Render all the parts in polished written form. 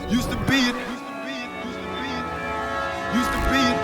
Used to be it. Used to be it.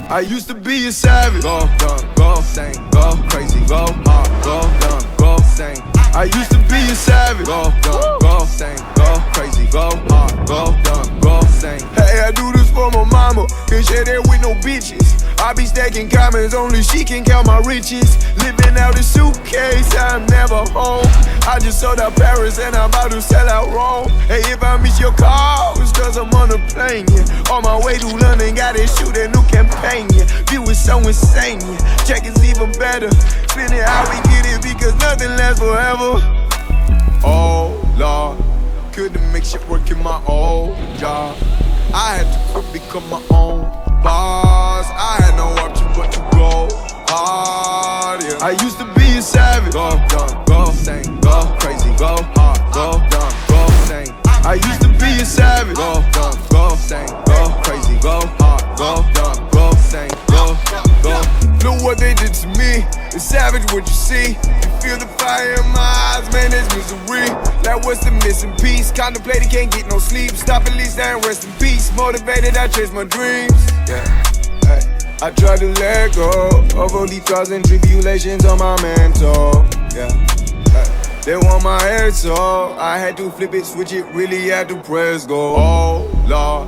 I used to be a savage. Go dumb, go sing, go crazy, go hard, go dumb, go sing. I used to be a savage. Go dumb, go sing, go crazy, go hard, go dumb, go sing. Hey, I do this for my mama, can't share that with no bitches. I be stacking comments, only she can count my riches. Living out a suitcase, I'm never home. I just sold out Paris and I'm about to sell out Rome. Hey, if I miss your call, it's cause I'm on a plane, yeah. On my way to London, gotta shoot a new campaign, yeah. View is so insane, yeah. Check is even better. Spin it how we get it because nothing lasts forever. Oh, Lord, couldn't make shit work in my old job. I had to quit, become my own boss. I had no option but to go hard, yeah. I used to be a savage. Go dumb, go sing, go crazy, go hard, go dumb, go sing. I used to be a savage. Go dumb, go sing, go crazy, go hard, go dumb, go sing, go. Look what they did to me. It's savage what you see. You feel the fire in my eyes, man, there's misery. Like what's the missing piece? Contemplating, can't get no sleep. Stop at least and rest in peace. Motivated, I chase my dreams. Yeah, hey. I try to let go of all these trials and tribulations on my mental. Yeah, hey. They want my head, so I had to flip it, switch it, really had to press go. Oh Lord,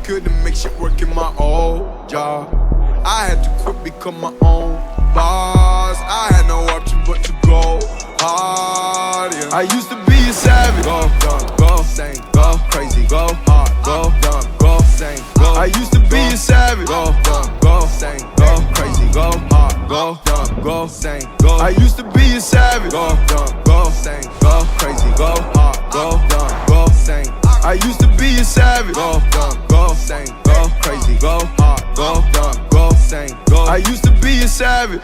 couldn't make shit work in my old job. I had to quit, become my own boss. I had no option but to go hard, yeah. I used to be a savage. Go dumb, go sing, go crazy, go hard, go dumb, go sing, go. I used to be a savage. Go dumb, go sing, go crazy, go hard, go dumb, go sing, go. I used to be a savage. Go dumb, go sing, go crazy, go hard, go dumb, go sing. I used to be a savage. Go dumb, go sing, go crazy, go hard, go dumb, go sing, go. I used to be a savage.